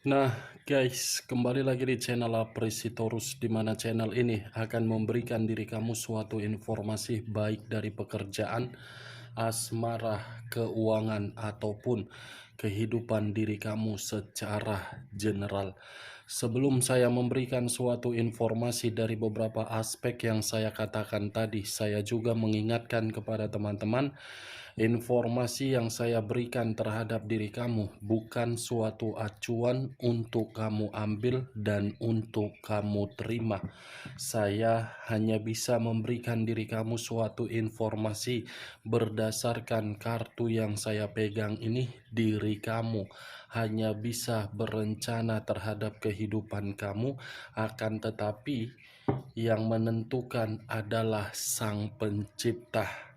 Nah, guys, kembali lagi di channel Apresitorus, di mana channel ini akan memberikan diri kamu suatu informasi baik dari pekerjaan, asmara, keuangan, ataupun kehidupan diri kamu secara general. Sebelum saya memberikan suatu informasi dari beberapa aspek yang saya katakan tadi, saya juga mengingatkan kepada teman-teman, informasi yang saya berikan terhadap diri kamu bukan suatu acuan untuk kamu ambil dan untuk kamu terima. Saya hanya bisa memberikan diri kamu suatu informasi berdasarkan kartu yang saya pegang ini. Diri kamu hanya bisa berencana terhadap kehidupan kamu, akan tetapi yang menentukan adalah Sang Pencipta.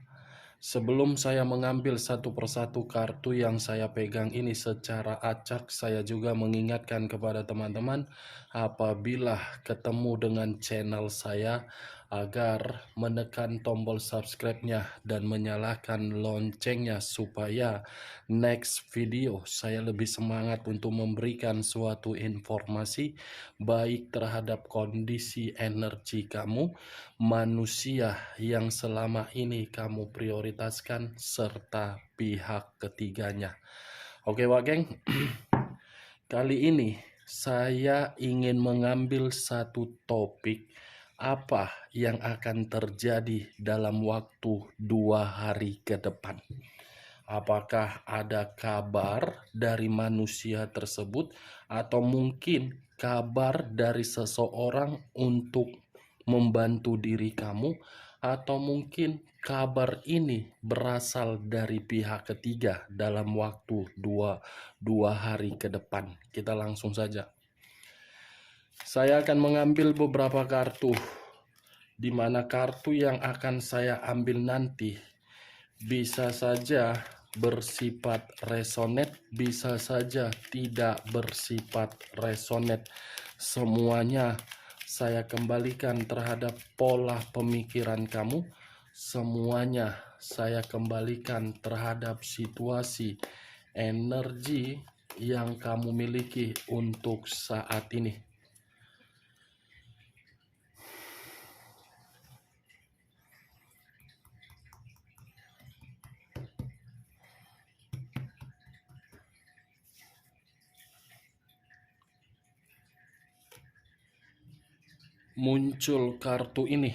Sebelum saya mengambil satu persatu kartu yang saya pegang ini secara acak, saya juga mengingatkan kepada teman-teman apabila ketemu dengan channel saya agar menekan tombol subscribe-nya dan menyalakan loncengnya supaya next video saya lebih semangat untuk memberikan suatu informasi baik terhadap kondisi energi kamu, manusia yang selama ini kamu prioritaskan, serta pihak ketiganya. Oke, Wak Geng, kali ini saya ingin mengambil satu topik apa yang akan terjadi dalam waktu 2 hari ke depan. Apakah ada kabar dari manusia tersebut atau mungkin kabar dari seseorang untuk membantu diri kamu, atau mungkin kabar ini berasal dari pihak ketiga dalam waktu dua hari ke depan. Kita langsung saja. Saya akan mengambil beberapa kartu, di mana kartu yang akan saya ambil nanti bisa saja bersifat resonate, bisa saja tidak bersifat resonate. Semuanya saya kembalikan terhadap pola pemikiran kamu. Semuanya saya kembalikan terhadap situasi energi yang kamu miliki untuk saat ini. Muncul kartu ini.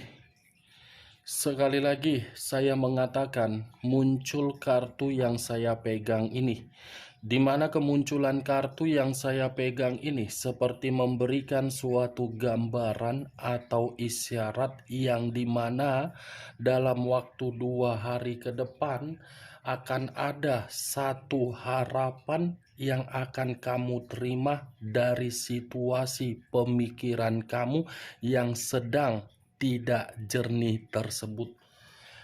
Sekali lagi saya mengatakan muncul kartu yang saya pegang ini, di mana kemunculan kartu yang saya pegang ini seperti memberikan suatu gambaran atau isyarat yang dimana dalam waktu 2 hari ke depan akan ada satu harapan yang akan kamu terima dari situasi pemikiran kamu yang sedang tidak jernih tersebut.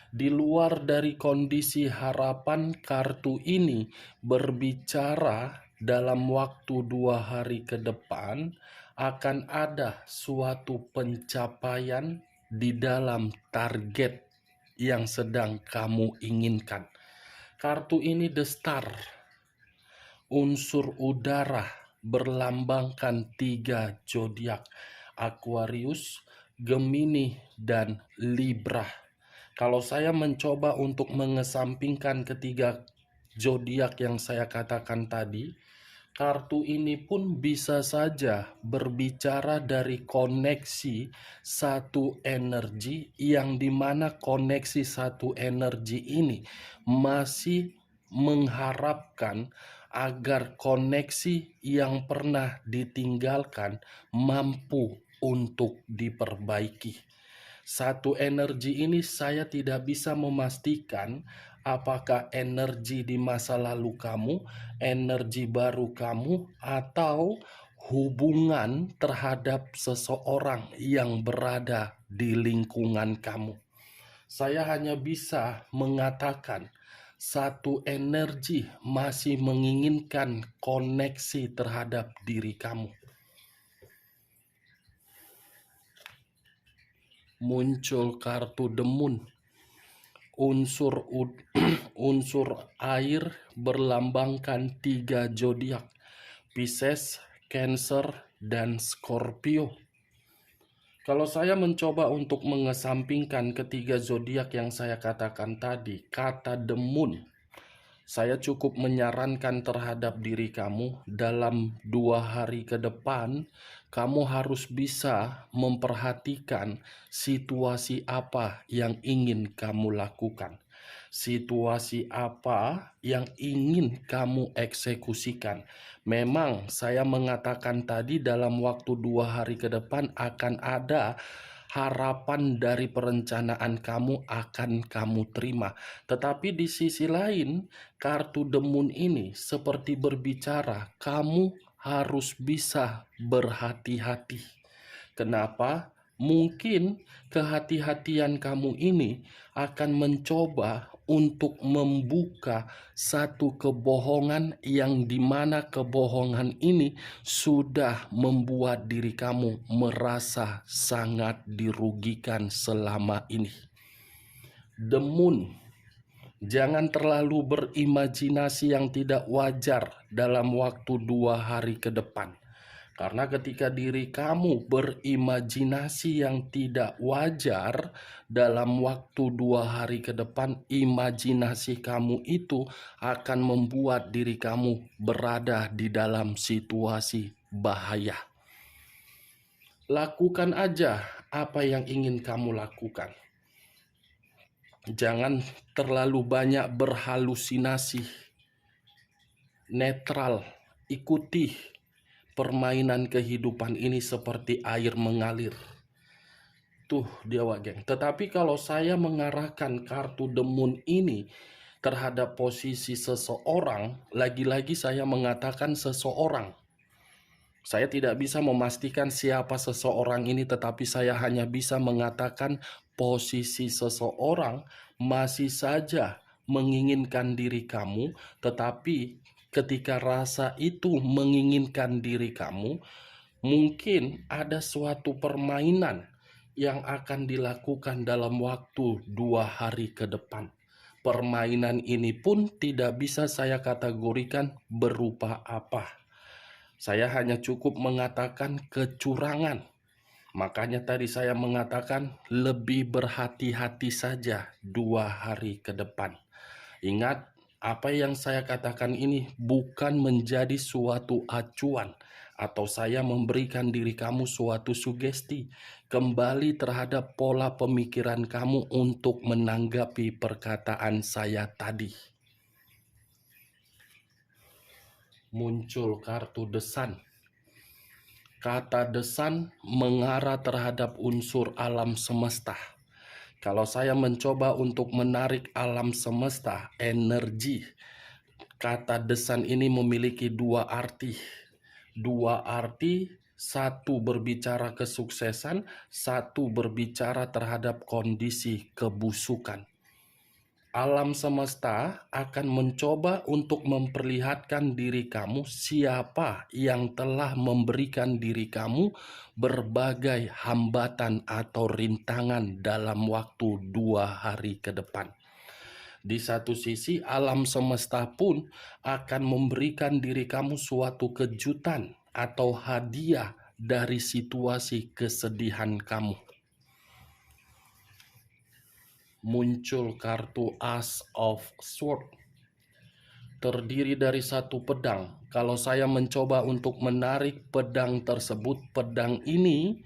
Di luar dari kondisi harapan, kartu ini berbicara dalam waktu 2 hari ke depan akan ada suatu pencapaian di dalam target yang sedang kamu inginkan. Kartu ini The Star, unsur udara, berlambangkan 3 zodiak: Aquarius, Gemini, dan Libra. Kalau saya mencoba untuk mengesampingkan ketiga zodiak yang saya katakan tadi, kartu ini pun bisa saja berbicara dari koneksi satu energi, yang dimana koneksi satu energi ini masih mengharapkan agar koneksi yang pernah ditinggalkan mampu untuk diperbaiki. Satu energi ini saya tidak bisa memastikan apakah energi di masa lalu kamu, energi baru kamu, atau hubungan terhadap seseorang yang berada di lingkungan kamu. Saya hanya bisa mengatakan satu energi masih menginginkan koneksi terhadap diri kamu. Muncul kartu The Moon, unsur air, berlambangkan 3 zodiak: Pisces, Cancer, dan Scorpio. Kalau saya mencoba untuk mengesampingkan ketiga zodiak yang saya katakan tadi, kata the moon, saya cukup menyarankan terhadap diri kamu dalam 2 hari ke depan, kamu harus bisa memperhatikan situasi apa yang ingin kamu lakukan. Situasi apa yang ingin kamu eksekusikan. Memang saya mengatakan tadi dalam waktu 2 hari ke depan akan ada harapan dari perencanaan kamu akan kamu terima. Tetapi di sisi lain, kartu The Moon ini seperti berbicara, kamu harus bisa berhati-hati. Kenapa? Mungkin kehati-hatian kamu ini akan mencoba untuk membuka satu kebohongan yang dimana kebohongan ini sudah membuat diri kamu merasa sangat dirugikan selama ini. The Moon, jangan terlalu berimajinasi yang tidak wajar dalam waktu 2 hari ke depan. Karena ketika diri kamu berimajinasi yang tidak wajar dalam waktu 2 hari ke depan, imajinasi kamu itu akan membuat diri kamu berada di dalam situasi bahaya. Lakukan aja apa yang ingin kamu lakukan. Jangan terlalu banyak berhalusinasi. Netral, ikuti permainan kehidupan ini seperti air mengalir. Tuh dia geng. Tetapi kalau saya mengarahkan kartu The Moon ini terhadap posisi seseorang, lagi-lagi saya mengatakan seseorang. Saya tidak bisa memastikan siapa seseorang ini, tetapi saya hanya bisa mengatakan posisi seseorang masih saja menginginkan diri kamu, tetapi ketika rasa itu menginginkan diri kamu, mungkin ada suatu permainan yang akan dilakukan dalam waktu 2 hari ke depan. Permainan ini pun tidak bisa saya kategorikan berupa apa. Saya hanya cukup mengatakan kecurangan. Makanya tadi saya mengatakan lebih berhati-hati saja 2 hari ke depan. Ingat, apa yang saya katakan ini bukan menjadi suatu acuan atau saya memberikan diri kamu suatu sugesti. Kembali terhadap pola pemikiran kamu untuk menanggapi perkataan saya tadi. Muncul kartu The Sun. Kata The Sun mengarah terhadap unsur alam semesta. Kalau saya mencoba untuk menarik alam semesta, energi, kata The Sun ini memiliki dua arti. Satu berbicara kesuksesan, satu berbicara terhadap kondisi kebusukan. Alam semesta akan mencoba untuk memperlihatkan diri kamu siapa yang telah memberikan diri kamu berbagai hambatan atau rintangan dalam waktu 2 hari ke depan. Di satu sisi, alam semesta pun akan memberikan diri kamu suatu kejutan atau hadiah dari situasi kesedihan kamu. Muncul kartu Ace of Swords, terdiri dari satu pedang. Kalau saya mencoba untuk menarik pedang tersebut, pedang ini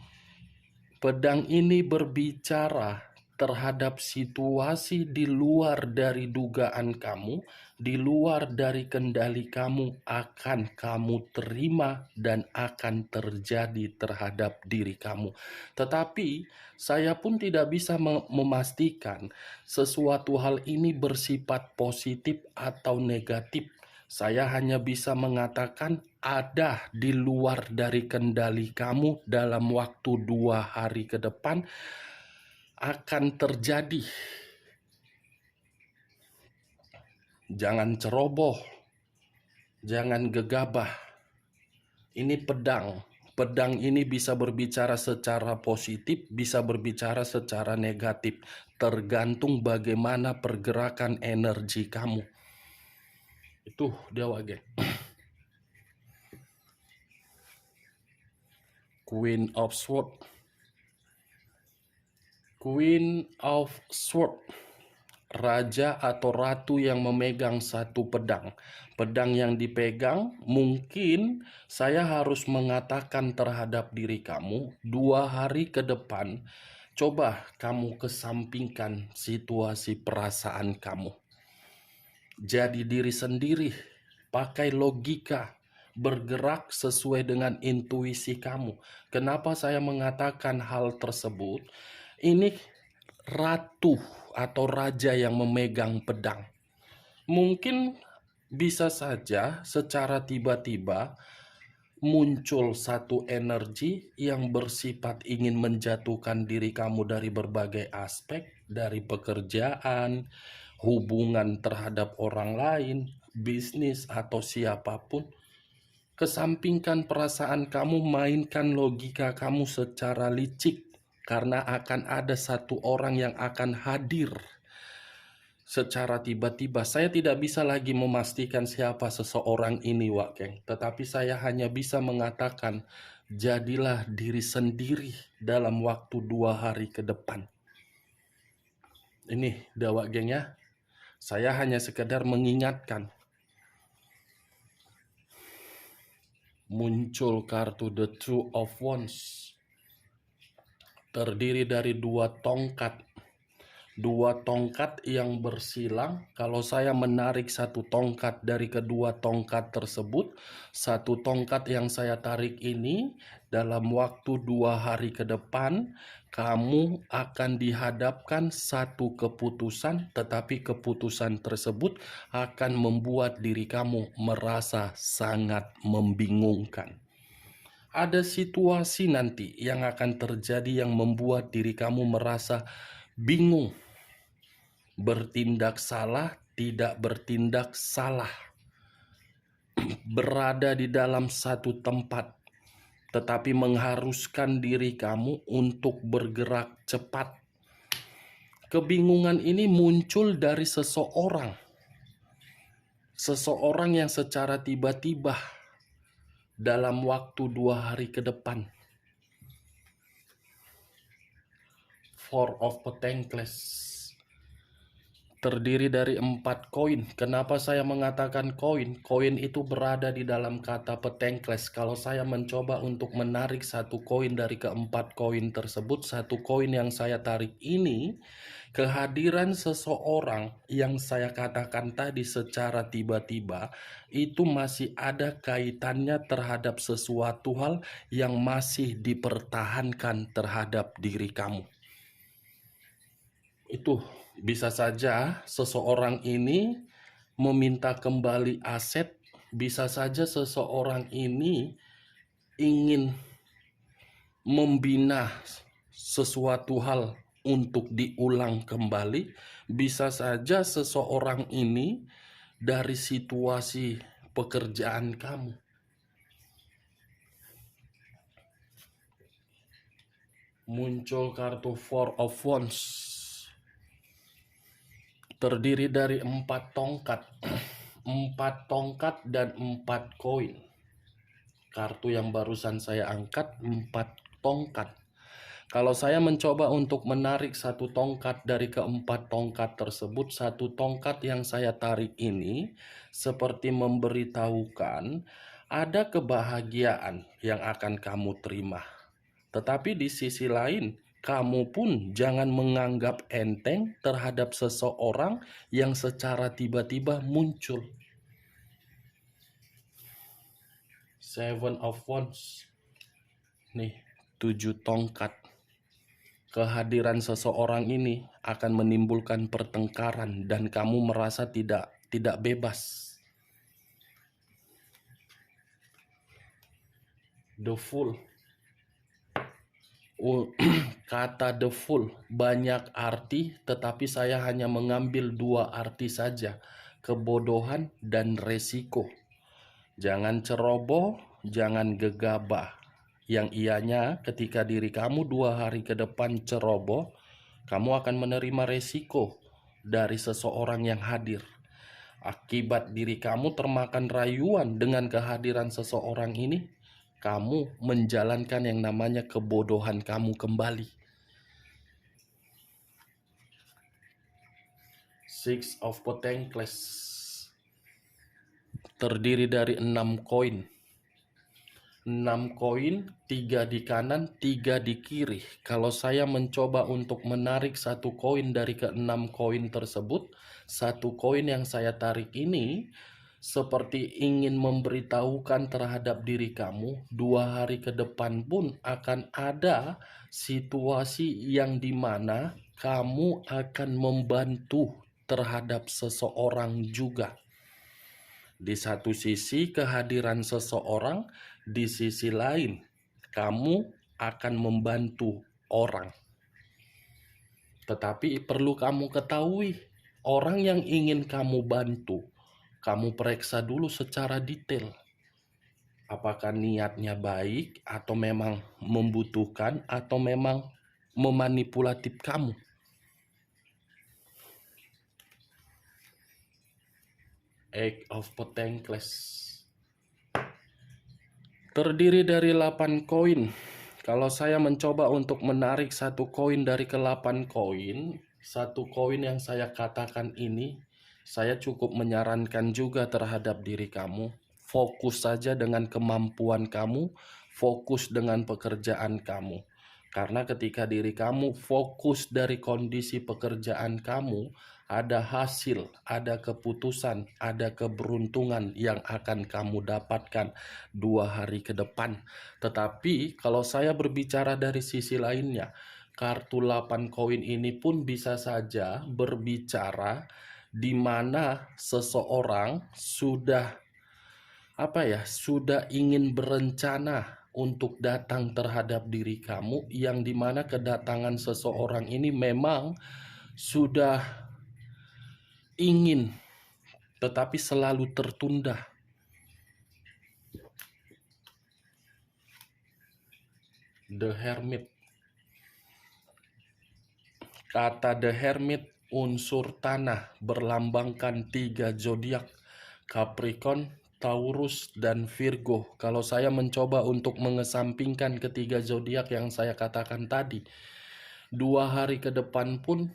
berbicara terhadap situasi di luar dari dugaan kamu, di luar dari kendali kamu, akan kamu terima dan akan terjadi terhadap diri kamu. Tetapi saya pun tidak bisa memastikan sesuatu hal ini bersifat positif atau negatif. Saya hanya bisa mengatakan ada di luar dari kendali kamu dalam waktu 2 hari ke depan akan terjadi. Jangan ceroboh, jangan gegabah. Ini pedang. Pedang ini bisa berbicara secara positif, bisa berbicara secara negatif. Tergantung bagaimana pergerakan energi kamu. Itu dia geng. Queen of Sword. Queen of Sword, raja atau ratu yang memegang satu pedang. Pedang yang dipegang, mungkin saya harus mengatakan terhadap diri kamu, 2 hari ke depan, coba kamu kesampingkan situasi perasaan kamu. Jadi diri sendiri, pakai logika, bergerak sesuai dengan intuisi kamu. Kenapa saya mengatakan hal tersebut? Ini ratu atau raja yang memegang pedang. Mungkin bisa saja secara tiba-tiba muncul satu energi yang bersifat ingin menjatuhkan diri kamu dari berbagai aspek, dari pekerjaan, hubungan terhadap orang lain, bisnis, atau siapapun. Kesampingkan perasaan kamu, mainkan logika kamu secara licik, karena akan ada satu orang yang akan hadir secara tiba-tiba. Saya tidak bisa lagi memastikan siapa seseorang ini, Wak Keng. Tetapi saya hanya bisa mengatakan, jadilah diri sendiri dalam waktu 2 hari ke depan. Ini dah, Wak Geng ya. Saya hanya sekedar mengingatkan. Muncul kartu The Two of Wands. Terdiri dari 2 tongkat. 2 tongkat yang bersilang. Kalau saya menarik satu tongkat dari kedua tongkat tersebut, satu tongkat yang saya tarik ini, dalam waktu 2 hari ke depan, kamu akan dihadapkan satu keputusan, tetapi keputusan tersebut akan membuat diri kamu merasa sangat membingungkan. Ada situasi nanti yang akan terjadi yang membuat diri kamu merasa bingung. Bertindak salah, tidak bertindak salah. Berada di dalam satu tempat, tetapi mengharuskan diri kamu untuk bergerak cepat. Kebingungan ini muncul dari seseorang. Seseorang yang secara tiba-tiba dalam waktu 2 hari ke depan. Four of Pentacles. Terdiri dari 4 koin. Kenapa saya mengatakan koin? Koin itu berada di dalam kata Pentacles. Kalau saya mencoba untuk menarik satu koin dari keempat koin tersebut, satu koin yang saya tarik ini, kehadiran seseorang yang saya katakan tadi secara tiba-tiba, itu masih ada kaitannya terhadap sesuatu hal yang masih dipertahankan terhadap diri kamu. Itu bisa saja seseorang ini meminta kembali aset, bisa saja seseorang ini ingin membina sesuatu hal untuk diulang kembali, bisa saja seseorang ini dari situasi pekerjaan kamu. Muncul kartu Four of Wands. Terdiri dari 4 tongkat. 4 tongkat dan 4 koin. Kartu yang barusan saya angkat 4 tongkat. Kalau saya mencoba untuk menarik satu tongkat dari keempat tongkat tersebut, satu tongkat yang saya tarik ini seperti memberitahukan ada kebahagiaan yang akan kamu terima. Tetapi di sisi lain, kamu pun jangan menganggap enteng terhadap seseorang yang secara tiba-tiba muncul. Seven of Wands. Nih, 7 tongkat. Kehadiran seseorang ini akan menimbulkan pertengkaran dan kamu merasa tidak bebas. The Fool. Kata The Fool banyak arti, tetapi saya hanya mengambil 2 arti saja, kebodohan dan resiko. Jangan ceroboh, jangan gegabah. Yang ianya ketika diri kamu 2 hari ke depan ceroboh, kamu akan menerima resiko dari seseorang yang hadir. Akibat diri kamu termakan rayuan dengan kehadiran seseorang ini, kamu menjalankan yang namanya kebodohan kamu kembali. Six of Pentacles terdiri dari 6 koin. 6 koin, 3 di kanan, 3 di kiri. Kalau saya mencoba untuk menarik satu koin dari ke-6 koin tersebut, satu koin yang saya tarik ini seperti ingin memberitahukan terhadap diri kamu, 2 hari ke depan pun akan ada situasi yang dimana kamu akan membantu terhadap seseorang juga. Di satu sisi kehadiran seseorang, di sisi lain kamu akan membantu orang. Tetapi perlu kamu ketahui, orang yang ingin kamu bantu, kamu periksa dulu secara detail. Apakah niatnya baik atau memang membutuhkan atau memang memanipulatif kamu. Eight of Pentacles terdiri dari 8 koin. Kalau saya mencoba untuk menarik satu koin dari ke-8 koin, satu koin yang saya katakan ini, saya cukup menyarankan juga terhadap diri kamu. Fokus saja dengan kemampuan kamu, fokus dengan pekerjaan kamu. Karena ketika diri kamu fokus dari kondisi pekerjaan kamu, ada hasil, ada keputusan, ada keberuntungan yang akan kamu dapatkan 2 hari ke depan. Tetapi kalau saya berbicara dari sisi lainnya, kartu 8 koin ini pun bisa saja berbicara di mana seseorang sudah sudah ingin berencana untuk datang terhadap diri kamu, yang dimana kedatangan seseorang ini memang sudah ingin tetapi selalu tertunda. The Hermit. Kata The Hermit unsur tanah berlambangkan 3 zodiak, Capricorn, Taurus, dan Virgo. Kalau saya mencoba untuk mengesampingkan ketiga zodiak yang saya katakan tadi, 2 hari ke depan pun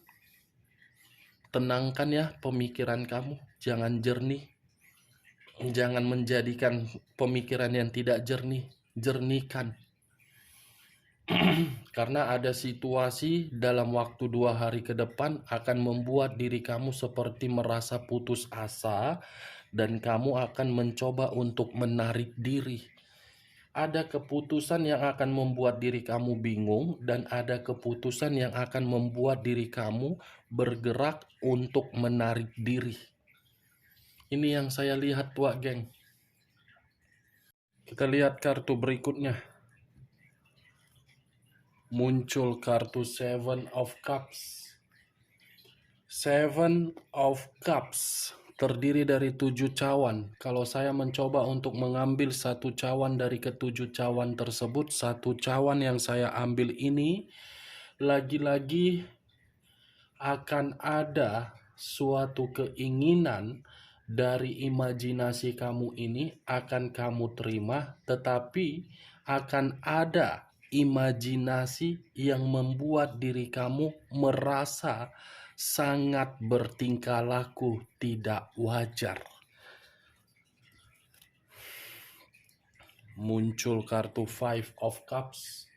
tenangkan ya pemikiran kamu, jangan jernih. Jangan menjadikan pemikiran yang tidak jernih, jernihkan. Karena ada situasi dalam waktu 2 hari ke depan akan membuat diri kamu seperti merasa putus asa dan kamu akan mencoba untuk menarik diri. Ada keputusan yang akan membuat diri kamu bingung dan ada keputusan yang akan membuat diri kamu bergerak untuk menarik diri. Ini yang saya lihat, Wak Geng. Kita lihat kartu berikutnya. Muncul kartu Seven of Cups. Seven of Cups terdiri dari 7 cawan. Kalau saya mencoba untuk mengambil satu cawan dari ke-7 cawan tersebut, satu cawan yang saya ambil ini lagi-lagi akan ada suatu keinginan dari imajinasi kamu ini akan kamu terima, tetapi akan ada imajinasi yang membuat diri kamu merasa sangat bertingkah laku tidak wajar. Muncul kartu Five of Cups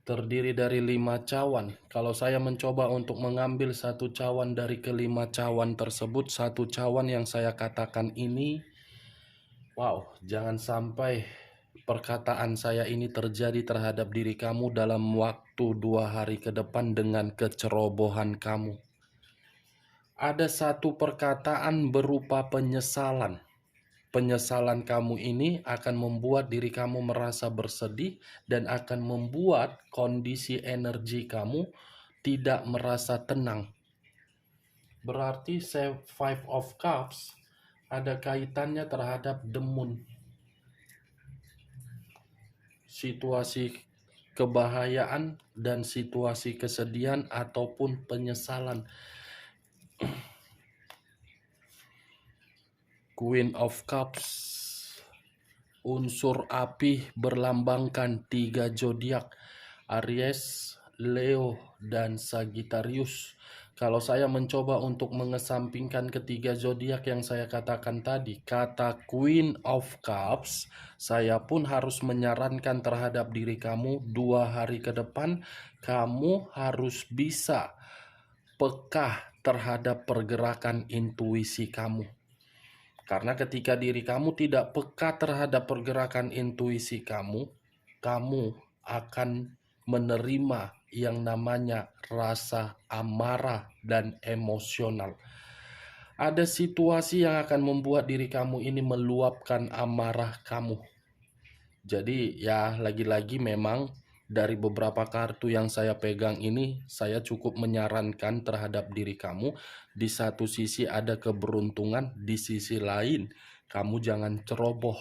terdiri dari 5 cawan. Kalau saya mencoba untuk mengambil satu cawan dari ke-5 cawan tersebut, satu cawan yang saya katakan ini, wow, jangan sampai perkataan saya ini terjadi terhadap diri kamu dalam waktu 2 hari ke depan dengan kecerobohan kamu. Ada satu perkataan berupa penyesalan. Penyesalan kamu ini akan membuat diri kamu merasa bersedih dan akan membuat kondisi energi kamu tidak merasa tenang. Berarti Five of Cups ada kaitannya terhadap the moon. Situasi kebahayaan dan situasi kesedihan ataupun penyesalan. Queen of Cups Unsur api berlambangkan 3 zodiak, Aries, Leo, dan Sagittarius. Kalau saya mencoba untuk mengesampingkan ketiga zodiak yang saya katakan tadi, kata Queen of Cups, saya pun harus menyarankan terhadap diri kamu 2 hari ke depan, kamu harus bisa peka terhadap pergerakan intuisi kamu. Karena ketika diri kamu tidak peka terhadap pergerakan intuisi kamu, kamu akan menerima yang namanya rasa amarah dan emosional. Ada situasi yang akan membuat diri kamu ini meluapkan amarah kamu. Jadi ya lagi-lagi memang dari beberapa kartu yang saya pegang ini, saya cukup menyarankan terhadap diri kamu. Di satu sisi ada keberuntungan, di sisi lain kamu jangan ceroboh.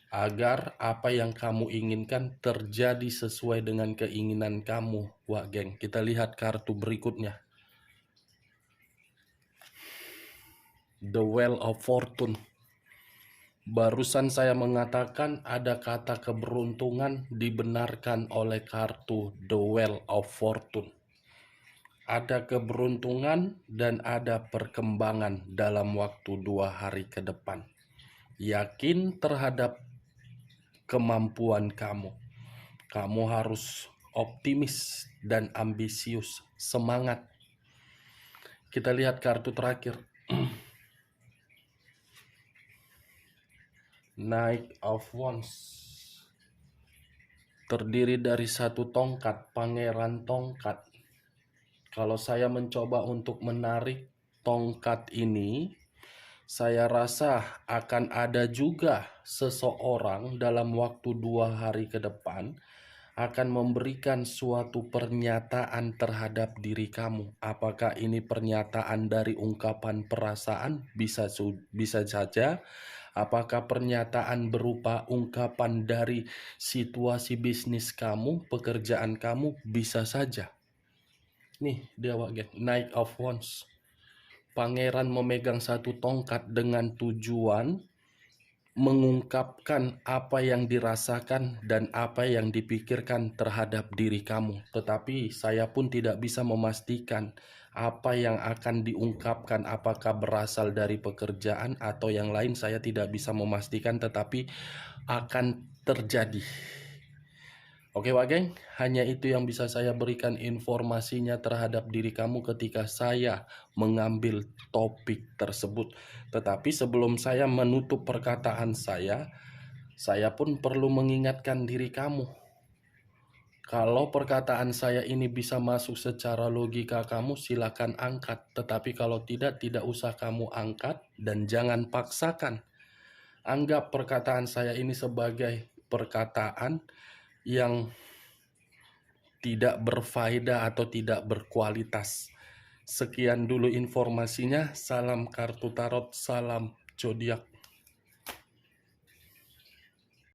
Agar apa yang kamu inginkan terjadi sesuai dengan keinginan kamu, wah geng. Kita lihat kartu berikutnya. The Wheel of Fortune. Barusan saya mengatakan ada kata keberuntungan dibenarkan oleh kartu The Wheel of Fortune. Ada keberuntungan dan ada perkembangan dalam waktu 2 hari ke depan. Yakin terhadap kemampuan kamu. Kamu harus optimis dan ambisius, semangat. Kita lihat kartu terakhir. Knight of Wands. Terdiri dari satu tongkat, pangeran tongkat. Kalau saya mencoba untuk menarik tongkat ini, saya rasa akan ada juga seseorang dalam waktu 2 hari ke depan akan memberikan suatu pernyataan terhadap diri kamu. Apakah ini pernyataan dari ungkapan perasaan? Bisa saja. Apakah pernyataan berupa ungkapan dari situasi bisnis kamu, pekerjaan kamu? Bisa saja. Nih dia Knight of Wands. Pangeran memegang satu tongkat dengan tujuan mengungkapkan apa yang dirasakan dan apa yang dipikirkan terhadap diri kamu. Tetapi saya pun tidak bisa memastikan apa yang akan diungkapkan, apakah berasal dari pekerjaan atau yang lain. Saya tidak bisa memastikan, tetapi akan terjadi. Oke Wak Geng, hanya itu yang bisa saya berikan informasinya terhadap diri kamu ketika saya mengambil topik tersebut. Tetapi sebelum saya menutup perkataan saya pun perlu mengingatkan diri kamu. Kalau perkataan saya ini bisa masuk secara logika kamu, silakan angkat. Tetapi kalau tidak usah kamu angkat dan jangan paksakan. Anggap perkataan saya ini sebagai perkataan yang tidak berfaedah atau tidak berkualitas. Sekian dulu informasinya. Salam kartu tarot, salam zodiak.